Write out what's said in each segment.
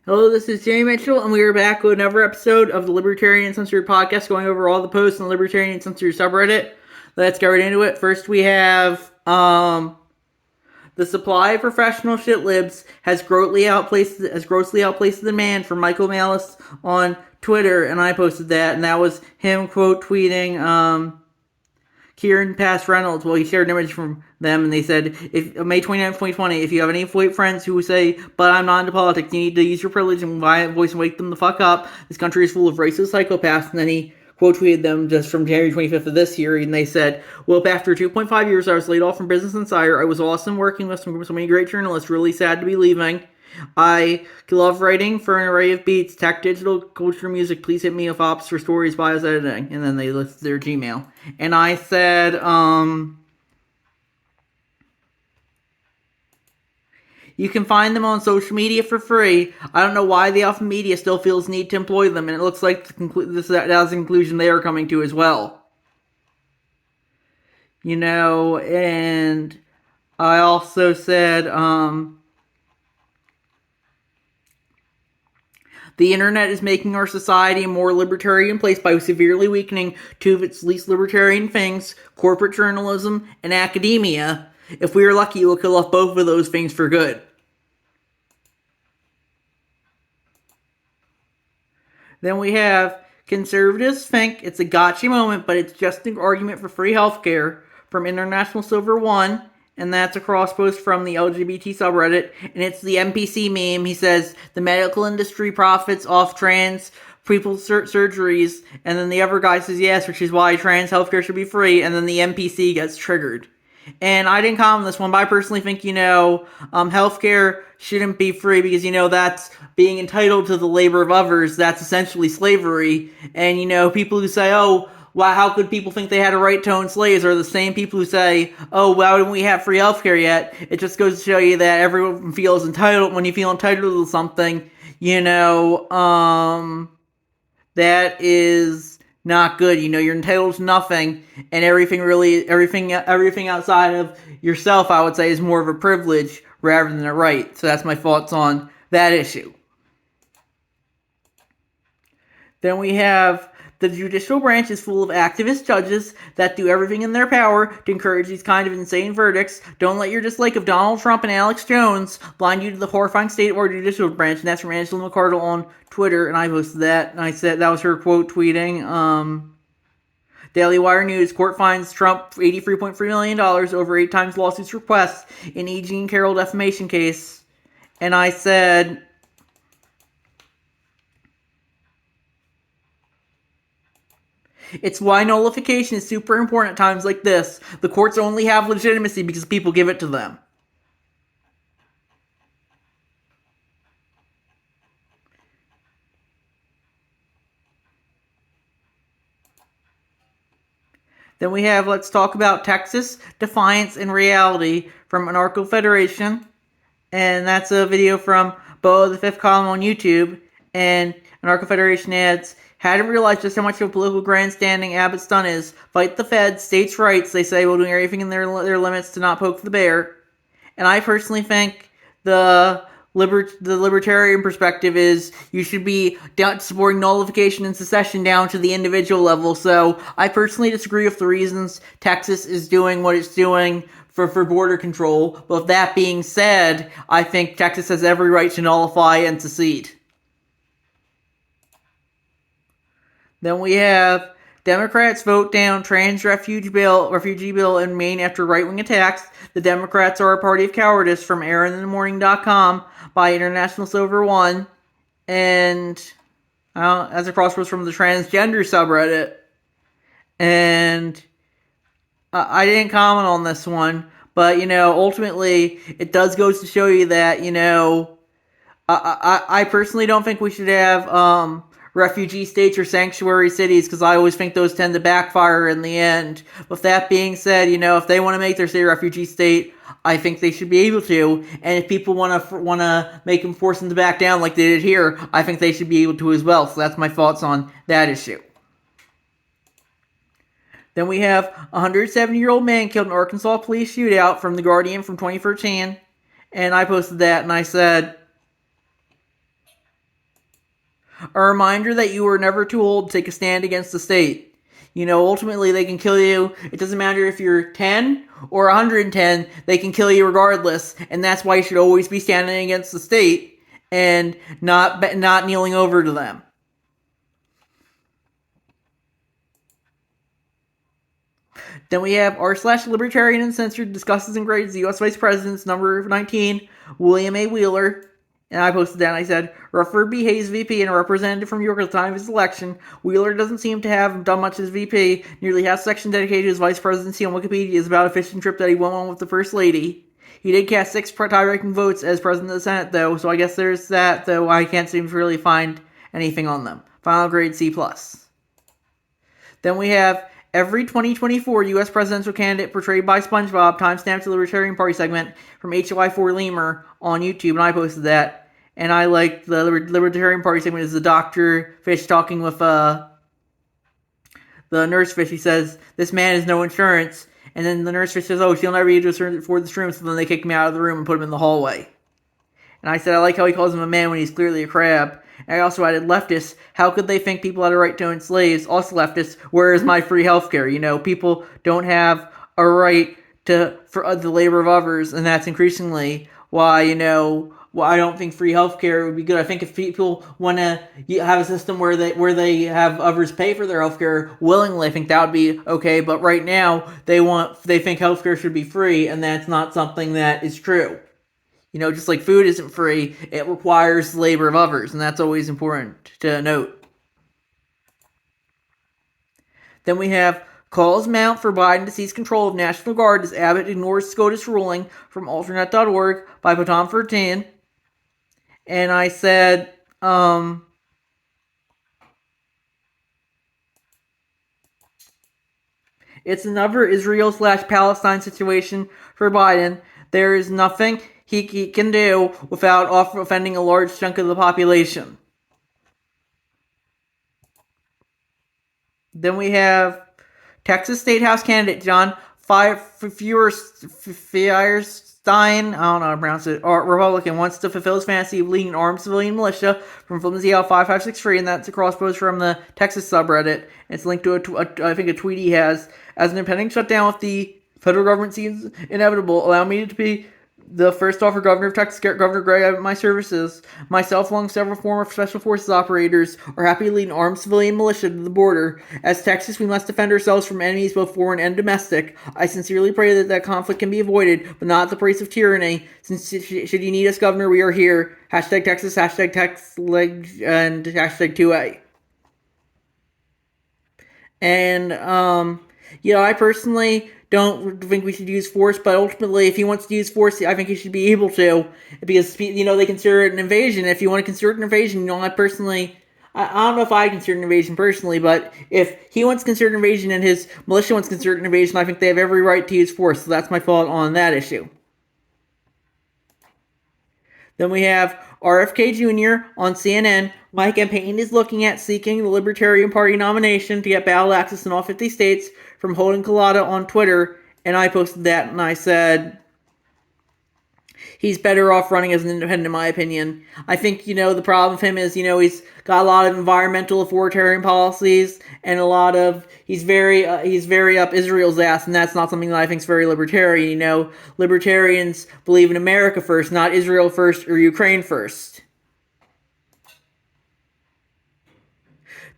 Hello, this is Jamie Mitchell, and we are back with another episode of the Libertarian Uncensored podcast, going over all the posts on the Libertarian Uncensored subreddit. Let's get right into it. First, we have the supply of professional shit libs has grossly outplaced the demand for Michael Malice on Twitter, and I posted that, and that was him quote tweeting Kieran Pass Reynolds. Well, he shared an image from them, and they said, "If May 29th, 2020, if you have any white friends who say, but I'm not into politics, you need to use your privilege and voice and wake them the fuck up. This country is full of racist psychopaths." And then he quote tweeted them just from January 25th of this year, and they said, "Well, after 2.5 years, I was laid off from Business Insider. I was awesome working with so many great journalists. Really sad to be leaving. I love writing for an array of beats, tech, digital, culture, music. Please hit me with ops for stories, bios, editing." And then they listed their Gmail. And I said, you can find them on social media for free. I don't know why the Alpha Media still feels need to employ them, and it looks like that's the conclusion they are coming to as well. And I also said, the internet is making our society a more libertarian place by severely weakening two of its least libertarian things, corporate journalism and academia. If we are lucky, it will kill off both of those things for good. Then we have conservatives think it's a gotcha moment, but it's just an argument for free healthcare from International Silver One. And that's a cross post from the LGBT subreddit, and it's the NPC meme. He says, the medical industry profits off trans people's surgeries, and then the other guy says yes, which is why trans healthcare should be free, and then the NPC gets triggered. And I didn't comment on this one, but I personally think, healthcare shouldn't be free because, that's being entitled to the labor of others. That's essentially slavery. And, people who say, oh, why, how could people think they had a right to own slaves are the same people who say, oh, why wouldn't we have free healthcare yet? It just goes to show you that everyone feels entitled. When you feel entitled to something, that is not good. You're entitled to nothing, and everything outside of yourself, I would say, is more of a privilege rather than a right. So that's my thoughts on that issue. Then we have the judicial branch is full of activist judges that do everything in their power to encourage these kind of insane verdicts. Don't let your dislike of Donald Trump and Alex Jones blind you to the horrifying state of our judicial branch. And that's from Angela McCardle on Twitter, and I posted that, and I said that was her quote tweeting. Daily Wire News, court fines Trump $83.3 million over 8 times lawsuits requests in E. Jean Carroll defamation case. And I said, it's why nullification is super important at times like this. The courts only have legitimacy because people give it to them. Then we have Let's Talk About Texas, Defiance, and Reality from Anarcho Federation. And that's a video from Bo the Fifth Column on YouTube. And Anarcho Federation adds, hadn't realized just how much of a political grandstanding Abbott's done is. Fight the feds, states' rights, they say, while doing everything in their limits to not poke the bear. And I personally think the libertarian perspective is you should be supporting nullification and secession down to the individual level. So I personally disagree with the reasons Texas is doing what it's doing for border control. But with that being said, I think Texas has every right to nullify and secede. Then we have Democrats vote down trans refugee bill in Maine after right-wing attacks. The Democrats are a party of cowardice from AaronInTheMorning.com by International Silver One. And as a crossroads from the transgender subreddit. And I didn't comment on this one, but, ultimately, it does go to show you that, I personally don't think we should have, refugee states or sanctuary cities, because I always think those tend to backfire in the end. With that being said, if they want to make their state a refugee state, I think they should be able to. And if people want to make them force them to back down like they did here, I think they should be able to as well. So that's my thoughts on that issue. Then we have a 170-year-old man killed in Arkansas police shootout from The Guardian from 2013. And I posted that, and I said, A reminder that you are never too old to take a stand against the state. Ultimately they can kill you. It doesn't matter if you're 10 or 110, they can kill you regardless. And that's why you should always be standing against the state and not kneeling over to them. Then we have r/Libertarian Uncensored discusses and grades the U.S. Vice President's number 19, William A. Wheeler. And I posted that and I said, Rutherford B. Hayes, VP, and a representative from New York at the time of his election. Wheeler doesn't seem to have done much as VP. Nearly half the section dedicated to his vice presidency on Wikipedia is about a fishing trip that he went on with the First Lady. He did cast 6 tie-breaking votes as president of the Senate, though, so I guess there's that, though I can't seem to really find anything on them. Final grade C+. Then we have every 2024 U.S. presidential candidate portrayed by SpongeBob, timestamped to the Libertarian Party segment from HY4 Lemur on YouTube, and I posted that. And I like the Libertarian Party segment is the Dr. Fish talking with the nurse fish. He says, this man has no insurance. And then the nurse fish says, oh, she'll never be able to afford this room. So then they kick me out of the room and put him in the hallway. And I said, I like how he calls him a man when he's clearly a crab. And I also added, leftists, how could they think people had a right to own slaves? Also leftists, where is my free healthcare? People don't have a right for the labor of others. And that's increasingly why, well, I don't think free healthcare would be good. I think if people want to have a system where they have others pay for their healthcare willingly, I think that would be okay. But right now, they think healthcare should be free, and that's not something that is true. Just like food isn't free, it requires the labor of others, and that's always important to note. Then we have calls mount for Biden to seize control of National Guard as Abbott ignores SCOTUS ruling from alternate.org by Potom 13. And I said, it's another Israel/Palestine situation for Biden. There is nothing he can do without offending a large chunk of the population. Then we have Texas State House candidate John Feuerstein, I don't know how to pronounce it, Republican, wants to fulfill his fantasy of leading an armed civilian militia from Flimsy L5563, and that's a cross post from the Texas subreddit. It's linked to I think a tweet he has. As an impending shutdown with the federal government seems inevitable, allow me to be the first offer Governor of Texas, Governor Gregg Abbott, my services. Myself, along with several former Special Forces operators, are happy to lead an armed civilian militia to the border. As Texas, we must defend ourselves from enemies both foreign and domestic. I sincerely pray that conflict can be avoided, but not at the price of tyranny. Since should you need us, Governor, we are here. Hashtag Texas, hashtag TexLeg, and hashtag 2A. And, I personally don't think we should use force, but ultimately, if he wants to use force, I think he should be able to, because, they consider it an invasion. If you want to consider it an invasion, I personally, I don't know if I consider it an invasion personally, but if he wants to consider it an invasion and his militia wants to consider it an invasion, I think they have every right to use force, so that's my thought on that issue. Then we have RFK Jr. on CNN. My campaign is looking at seeking the Libertarian Party nomination to get ballot access in all 50 states from Holden Collada on Twitter, and I posted that, and I said, he's better off running as an independent, in my opinion. I think, the problem with him is, he's got a lot of environmental authoritarian policies, and he's very up Israel's ass, and that's not something that I think is very libertarian. Libertarians believe in America first, not Israel first or Ukraine first.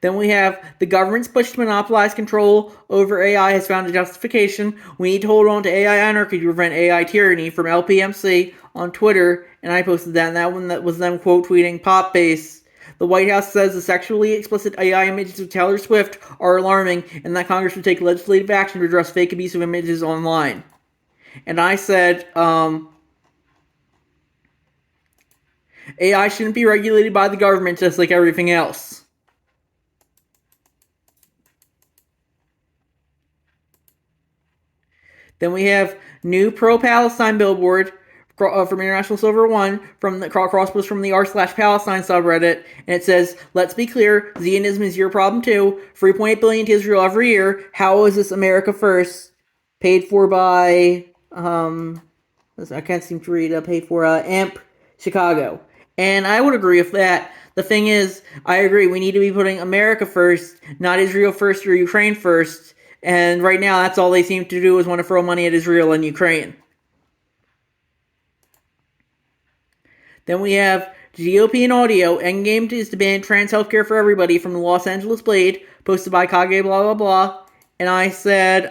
Then we have the government's push to monopolize control over AI has found a justification. We need to hold on to AI anarchy to prevent AI tyranny from LPMC on Twitter, and I posted that, and that one that was them quote tweeting Pop Base. The White House says the sexually explicit AI images of Taylor Swift are alarming, and that Congress should take legislative action to address fake abuse of images online. And I said, AI shouldn't be regulated by the government just like everything else. Then we have new pro-Palestine billboard from International Silver 1 from the crosspost from the r/Palestine subreddit, and it says, let's be clear, Zionism is your problem too. 3.8 billion to Israel every year. How is this America first? Paid for by, I can't seem to read, paid for AMP Chicago. And I would agree with that. The thing is, I agree, we need to be putting America first, not Israel first or Ukraine first. And right now, that's all they seem to do is want to throw money at Israel and Ukraine. Then we have GOP and audio. Endgame is to ban trans healthcare for everybody from the Los Angeles Blade, posted by Kage blah blah blah. And I said,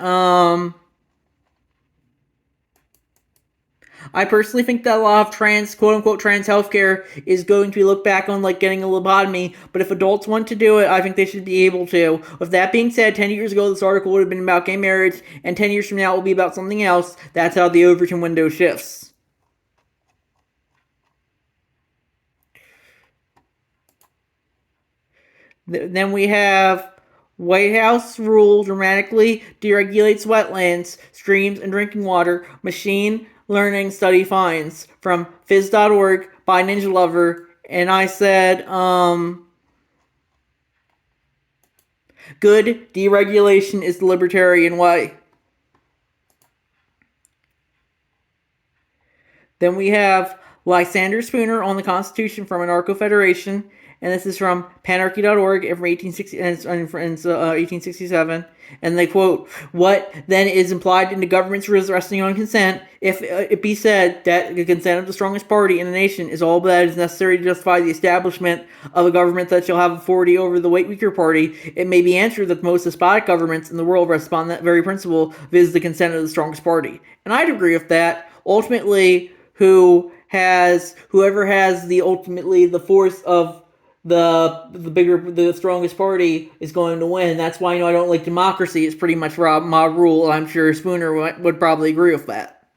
I personally think that a lot of trans, quote unquote, trans healthcare is going to be looked back on like getting a lobotomy. But if adults want to do it, I think they should be able to. With that being said, 10 years ago, this article would have been about gay marriage, and 10 years from now, it will be about something else. That's how the Overton window shifts. Then we have White House rule dramatically deregulates wetlands, streams, and drinking water. Machine learning study finds from phys.org by Ninja Lover. And I said, good deregulation is the libertarian way. Then we have Lysander Spooner on the Constitution from Anarcho Federation, and this is from panarchy.org from 1867. And they quote, what then is implied in the government's rules resting on consent, if it be said that the consent of the strongest party in the nation is all that is necessary to justify the establishment of a government that shall have authority over the weaker party, it may be answered that the most despotic governments in the world rest upon that very principle, viz. The consent of the strongest party. And I'd agree with that. Ultimately, whoever has the force of the strongest party is going to win. That's why I don't like democracy. It's pretty much my rule. I'm sure Spooner would probably agree with that.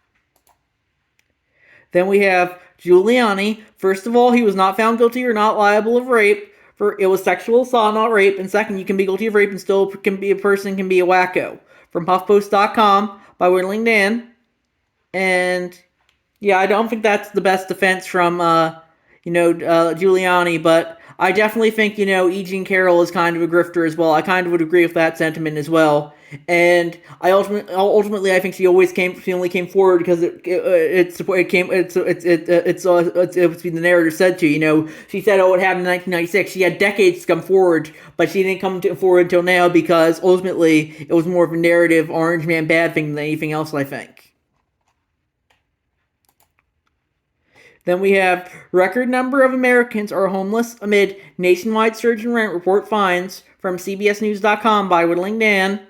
Then we have Giuliani. First of all, he was not found guilty or not liable of rape. For it was sexual assault, not rape. And second, you can be guilty of rape and still can be a wacko. From HuffPost.com by Whittling Dan. And yeah, I don't think that's the best defense from Giuliani, but I definitely think, E. Jean Carroll is kind of a grifter as well. I kind of would agree with that sentiment as well. And I ultimately I think she only came forward because the narrator said to, she said, it happened in 1996. She had decades to come forward, but she didn't come forward until now because ultimately it was more of a narrative orange man bad thing than anything else, I think. Then we have record number of Americans are homeless amid nationwide surge in rent, report finds from CBSNews.com by Whittling Dan.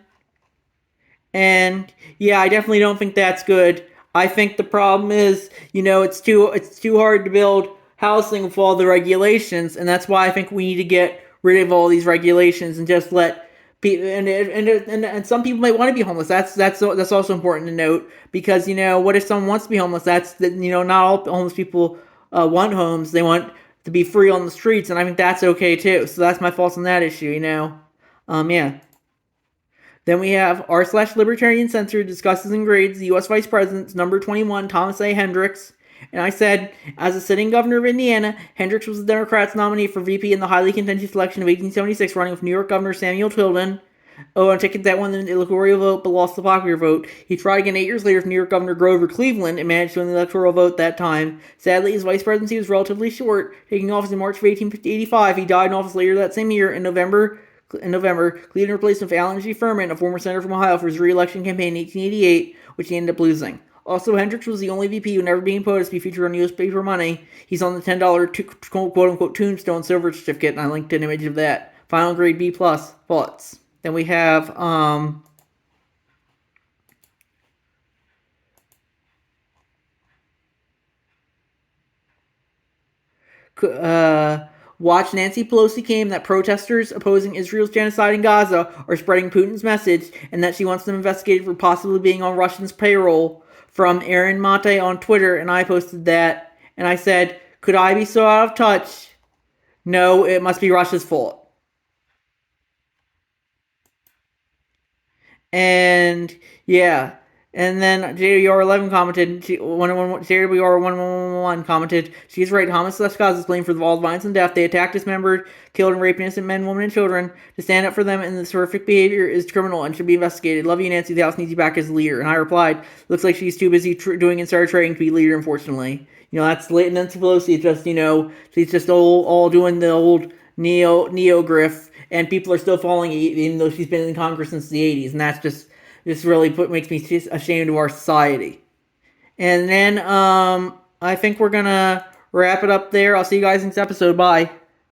And yeah, I definitely don't think that's good. I think the problem is, it's too hard to build housing with all the regulations, and that's why I think we need to get rid of all these regulations and just let people. And some people might want to be homeless. That's also important to note because what if someone wants to be homeless? Not all homeless people want homes. They want to be free on the streets, and I think that's okay too. So that's my thoughts on that issue. Yeah. Then we have r/Libertarian Uncensored discusses and grades the U.S. Vice President's number 21, Thomas A. Hendricks. And I said, as a sitting governor of Indiana, Hendricks was the Democrats' nominee for VP in the highly contentious election of 1876, running with New York Governor Samuel Tilden. On a ticket that won the electoral vote but lost the popular vote. He tried again 8 years later with New York Governor Grover Cleveland and managed to win the electoral vote that time. Sadly, his vice presidency was relatively short. Taking office in March of 1885, he died in office later that same year. In November, Cleveland replaced him with Alan G. Furman, a former senator from Ohio, for his re-election campaign in 1888, which he ended up losing. Also, Hendricks was the only VP who never being imposed to be featured on U.S. paper money. He's on the $10 quote-unquote tombstone silver certificate, and I linked an image of that. Final grade B+, thoughts. Then we have, watch Nancy Pelosi claim that protesters opposing Israel's genocide in Gaza are spreading Putin's message and that she wants them investigated for possibly being on Russians' payroll. From Aaron Mate on Twitter, and I posted that, and I said, could I be so out of touch? No, it must be Russia's fault. And yeah, and then JWR11 commented, JWR1111 commented, she's right, Hamas left Gaza is blamed for all the violence and death. They attacked, dismembered, killed, and raped innocent men, women, and children. To stand up for them and this horrific behavior is criminal and should be investigated. Love you, Nancy. The House needs you back as leader. And I replied, looks like she's too busy doing insider trading to be leader, unfortunately. That's Nancy Pelosi. It's just, she's just all doing the old neo griff, and people are still following it, even though she's been in Congress since the 80s, and that's just really makes me ashamed of our society. And then I think we're gonna wrap it up there. I'll see you guys next episode. Bye.